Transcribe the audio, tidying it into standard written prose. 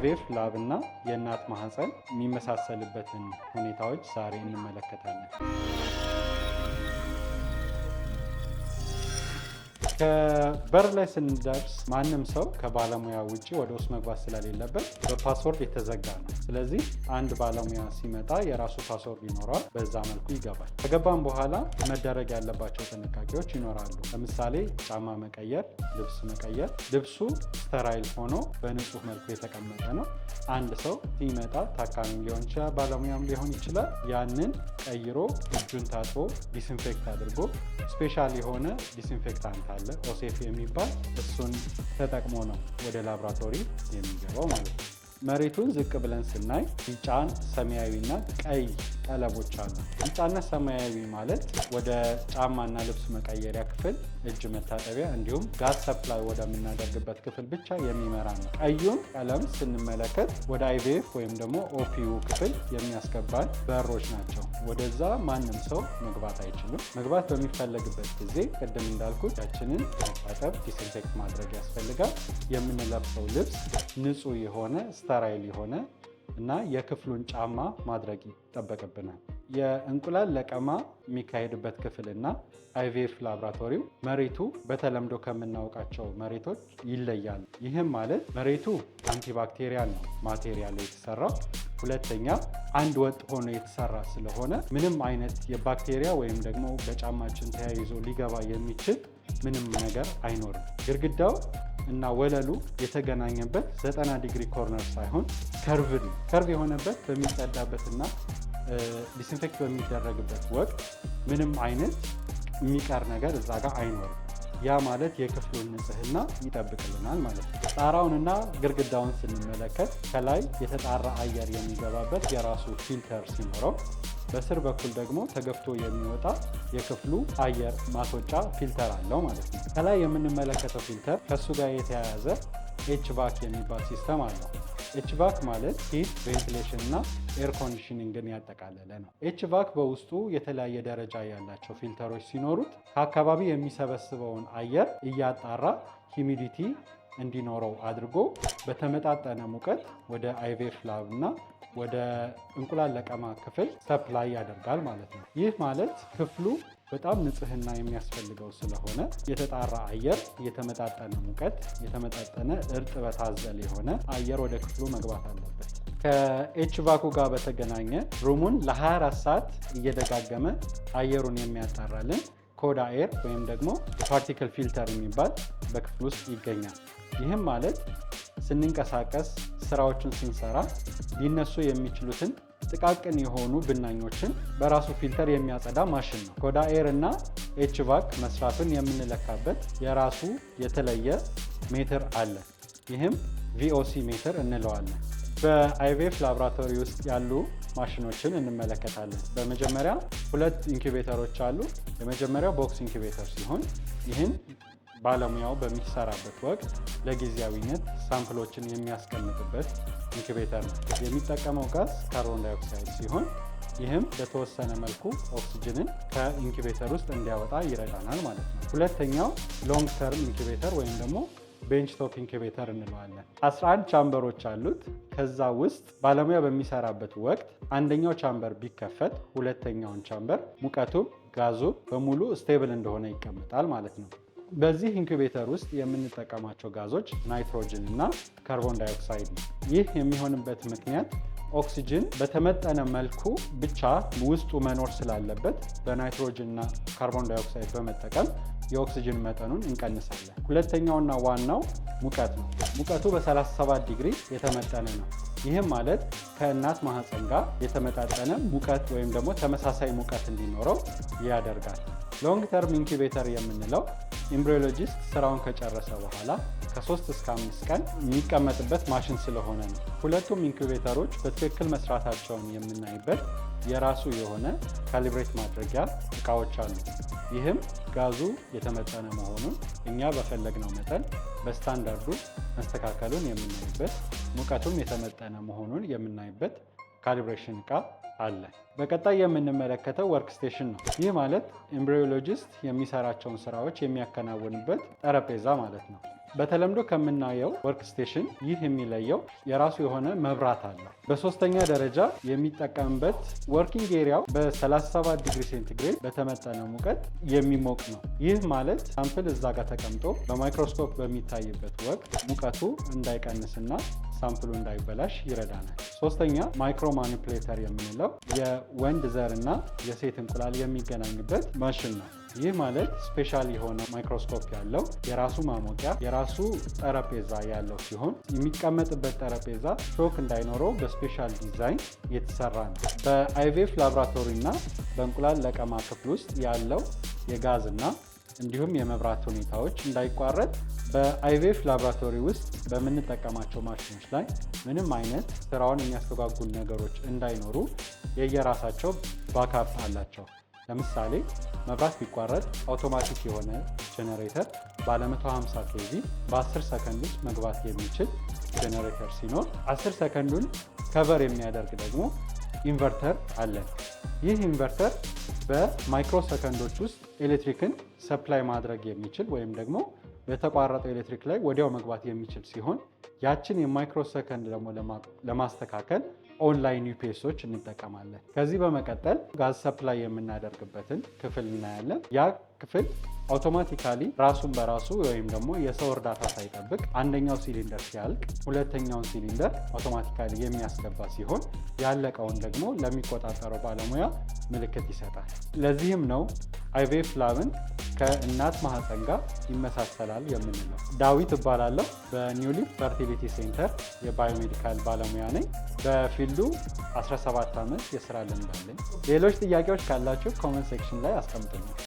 የአይቪኤፍ ላብ እና የእናት ማህፀን የሚመሳሰልበትን ሁኔታዎች ዛሬ እንመለከታለን። ከበር ላይ ስንደርስ ማንም ሰው ከባለሙያ ውጪ ወደ ውስጥ መግባት ስለሌለበት በፓስወርድ የተዘጋ ነው። ስለዚህ አንድ ባለሙያ ሲመጣ የራሱ ፓስወርድ ይኖረዋል። በዛ መልኩ ይገባል። ከገባም በኋላ መደረግ ያለባቸው ጥንቃቄዎች ይኖራሉ። ለምሳሌ ጫማ መቀየር፣ ልብስ መቀየር። ልብሱ ስተራይል ሆኖ በንጹህ መልኩ የተቀመጠ ነው። አንድ ሰው ሲመጣ ታካሚም ሊሆን ይችላል፣ ባለሙያም ሊሆን ይችላል። ያንን ቀይሮ እጁን ታጥቦ ዲስኢንፌክት አድርጎ ስፔሻል የሆነ ዲስኢንፌክታንት አለ ኦሴፍ የሚባል እሱን ተጠቅሞ ነው ወደ ላብራቶሪ የሚገባው ማለት ነው። መሬቱን ዝቅ ብለን ስናይ ቢጫ፣ ሰማያዊና ቀይ ቀለሞች አሉ። ቢጫና ሰማያዊ ማለት ወደ ጫማና ልብስ መቀየሪያ ክፍል፣ እጅ መታጠቢያ እንዲሁም ጋዝ ሰፕላይ ወደምናደርግበት ክፍል ብቻ የሚመራ ነው። ቀዩን ቀለም ስንመለከት ወደ አይቪኤፍ ወይም ደግሞ ኦፒዩ ክፍል የሚያስገባን በሮች ናቸው። ወደዛ ማንም ሰው መግባት አይችልም። መግባት በሚፈለግበት ጊዜ ቅድም እንዳልኩት ያችንን መታጠብ፣ ዲስኢንፌክት ማድረግ ያስፈልጋል። የምንለብሰው ልብስ ንጹህ የሆነ ስተራይል የሆነ እና የክፍሉን ጫማ ማድረግ ይጠበቅብናል። የእንቁላል ለቀማ የሚካሄድበት ክፍልና አይቪኤፍ ላብራቶሪው መሬቱ በተለምዶ ከምናውቃቸው መሬቶች ይለያል። ይህም ማለት መሬቱ አንቲባክቴሪያል ነው ማቴሪያል የተሰራው። ሁለተኛ አንድ ወጥ ሆኖ የተሰራ ስለሆነ ምንም አይነት የባክቴሪያ ወይም ደግሞ በጫማችን ተያይዞ ሊገባ የሚችል ምንም ነገር አይኖርም። ግድግዳው እና ወለሉ የተገናኘበት 90 ዲግሪ ኮርነር ሳይሆን ከርቭ የሆነበት በሚጸዳበትና ዲስኢንፌክት በሚደረግበት ወቅት ምንም አይነት የሚቀር ነገር እዛ ጋር አይኖርም። ያ ማለት የክፍሉን ንጽህና ይጠብቅልናል ማለት ነው። ጣራውንና ግድግዳውን ስንመለከት ከላይ የተጣራ አየር የሚገባበት የራሱ ፊልተር ሲኖረው በስር በኩል ደግሞ ተገፍቶ የሚወጣ የክፍሉ አየር ማስወጫ ፊልተር አለው ማለት ነው። ከላይ የምንመለከተው ፊልተር ከእሱ ጋር የተያያዘ ኤችቫክ የሚባል ሲስተም አለው። ኤችቫክ ማለት ሂት፣ ቬንቲሌሽን እና ኤር ኮንዲሽኒንግን ያጠቃለለ ነው። ኤችቫክ በውስጡ የተለያየ ደረጃ ያላቸው ፊልተሮች ሲኖሩት ከአካባቢ የሚሰበስበውን አየር እያጣራ ሂሚዲቲ እንዲኖረው አድርጎ በተመጣጠነ ሙቀት ወደ አይቪኤፍ ላብ እና ወደ እንቁላል ለቀማ ክፍል ሰፕላይ ያደርጋል ማለት ነው። ይህ ማለት ክፍሉ በጣም ንጽህና የሚያስፈልገው ስለሆነ የተጣራ አየር፣ የተመጣጠነ ሙቀት፣ የተመጣጠነ እርጥበት አዘል የሆነ አየር ወደ ክፍሉ መግባት አለበት። ከኤችቫኩ ጋር በተገናኘ ሩሙን ለ24 ሰዓት እየደጋገመ አየሩን የሚያጣራልን ኮዳ ኤር ወይም ደግሞ ፓርቲክል ፊልተር የሚባል በክፍል ውስጥ ይገኛል። ይህም ማለት ስንንቀሳቀስ፣ ስራዎችን ስንሰራ ሊነሱ የሚችሉትን ጥቃቅን የሆኑ ብናኞችን በራሱ ፊልተር የሚያጸዳ ማሽን ነው። ኮዳ ኤር እና ኤችቫክ መስራቱን የምንለካበት የራሱ የተለየ ሜትር አለ። ይህም ቪኦሲ ሜትር እንለዋለን። በአይቪኤፍ ላብራቶሪ ውስጥ ያሉ ማሽኖችን እንመለከታለን። በመጀመሪያ 2 ኢንኩቤተሮች አሉ። የመጀመሪያው ቦክስ ኢንኩቤተር ሲሆን ይህን ባለሙያው በሚሰራበት ወቅት ለጊዜያዊነት ሳምፕሎችን የሚያስቀምጥበት ኢንኩቤተር ነው። የሚጠቀመው ጋዝ ካርቦን ዳይኦክሳይድ ሲሆን ይህም በተወሰነ መልኩ ኦክሲጅንን ከኢንኩቤተር ውስጥ እንዲያወጣ ይረዳናል ማለት ነው። ሁለተኛው ሎንግ ተርም ኢንኩቤተር ወይም ደግሞ ቤንች ቶፕ ኢንኩቤተር እንለዋለን። 11 ቻምበሮች አሉት። ከዛ ውስጥ ባለሙያ በሚሰራበት ወቅት አንደኛው ቻምበር ቢከፈት ሁለተኛውን ቻምበር ሙቀቱ፣ ጋዙ በሙሉ ስቴብል እንደሆነ ይቀመጣል ማለት ነው። በዚህ ኢንኩቤተር ውስጥ የምንጠቀማቸው ጋዞች ናይትሮጅን እና ካርቦን ዳይኦክሳይድ ነው። ይህ የሚሆንበት ምክንያት ኦክሲጅን በተመጠነ መልኩ ብቻ ውስጡ መኖር ስላለበት በናይትሮጅን እና ካርቦን ዳይኦክሳይድ በመጠቀም የኦክሲጅን መጠኑን እንቀንሳለን። ሁለተኛውና ዋናው ሙቀት ነው። ሙቀቱ በ37 ዲግሪ የተመጠነ ነው። ይህም ማለት ከእናት ማህፀን ጋር የተመጣጠነ ሙቀት ወይም ደግሞ ተመሳሳይ ሙቀት እንዲኖረው ያደርጋል። ሎንግ ተርም ኢንኩቤተር የምንለው ኤምብሪዮሎጂስት ስራውን ከጨረሰ በኋላ ከ3 እስከ 5 ቀን የሚቀመጥበት ማሽን ስለሆነ ነው። ሁለቱም ኢንኩቤተሮች በትክክል መስራታቸውን የምናይበት የራሱ የሆነ ካሊብሬት ማድረጊያ እቃዎች አሉ። ይህም ጋዙ የተመጠነ መሆኑን እኛ በፈለግነው መጠን በስታንዳርዱ መስተካከሉን የምናይበት፣ ሙቀቱም የተመጠነ መሆኑን የምናይበት ካሊብሬሽን እቃ አለ። በቀጣይ የምንመለከተው ወርክስቴሽን ነው። ይህ ማለት ኤምብሪዮሎጂስት የሚሰራቸውን ስራዎች የሚያከናውንበት ጠረጴዛ ማለት ነው። በተለምዶ ከምናየው ወርክስቴሽን ይህ የሚለየው የራሱ የሆነ መብራት አለው። በሶስተኛ ደረጃ የሚጠቀምበት ወርኪንግ ኤሪያው በ37 ዲግሪ ሴንቲግሬድ በተመጠነ ሙቀት የሚሞቅ ነው። ይህ ማለት ሳምፕል እዛ ጋር ተቀምጦ በማይክሮስኮፕ በሚታይበት ወቅት ሙቀቱ እንዳይቀንስና ሳምፕሉ እንዳይበላሽ ይረዳናል። ሶስተኛ ማይክሮ ማኒፕሌተር የምንለው የወንድ ዘር እና የሴት እንቁላል የሚገናኝበት ማሽን ነው። ይህ ማለት ስፔሻል የሆነ ማይክሮስኮፕ ያለው የራሱ ማሞቂያ የራሱ ጠረጴዛ ያለው ሲሆን የሚቀመጥበት ጠረጴዛ ሾክ እንዳይኖረው በስፔሻል ዲዛይን የተሰራ ነው። በአይቪኤፍ ላቦራቶሪ እና በእንቁላል ለቀማ ክፍል ውስጥ ያለው የጋዝ እና እንዲሁም የመብራት ሁኔታዎች እንዳይቋረጥ በአይቪኤፍ ላቦራቶሪ ውስጥ በምንጠቀማቸው ማሽኖች ላይ ምንም አይነት ስራውን የሚያስተጓጉል ነገሮች እንዳይኖሩ የየራሳቸው ባካፕ አላቸው። ለምሳሌ መብራት ቢቋረጥ አውቶማቲክ የሆነ ጄኔሬተር ባለ 150 ኬቪ በ10 ሰከንድ ውስጥ መግባት የሚችል ጄኔሬተር ሲኖር 10 ሰከንዱን ከቨር የሚያደርግ ደግሞ ኢንቨርተር አለን። ይህ ኢንቨርተር በማይክሮ ሰከንዶች ውስጥ ኤሌክትሪክን ሰፕላይ ማድረግ የሚችል ወይም ደግሞ በተቋረጠው ኤሌክትሪክ ላይ ወዲያው መግባት የሚችል ሲሆን ያችን የማይክሮ ሰከንድ ደግሞ ለማስተካከል ኦንላይን ዩፒኤሶች እንጠቀማለን። ከዚህ በመቀጠል ጋዝ ሰፕላይ የምናደርግበትን ክፍል እናያለን። ያ ክፍል አውቶማቲካሊ ራሱን በራሱ ወይም ደግሞ የሰው እርዳታ ሳይጠብቅ አንደኛው ሲሊንደር ሲያልቅ ሁለተኛውን ሲሊንደር አውቶማቲካሊ የሚያስገባ ሲሆን ያለቀውን ደግሞ ለሚቆጣጠረው ባለሙያ ምልክት ይሰጣል። ለዚህም ነው አይቪኤፍ ላብን ከእናት ማህፀን ጋር ይመሳሰላል የምንለው። ዳዊት እባላለሁ። በኒውሊፍ ፈርቲሊቲ ሴንተር የባዮሜዲካል ባለሙያ ነኝ። በፊልዱ 17 ዓመት የስራ ልምድ አለኝ። ሌሎች ጥያቄዎች ካላችሁ ኮመንት ሴክሽን ላይ አስቀምጡልኝ።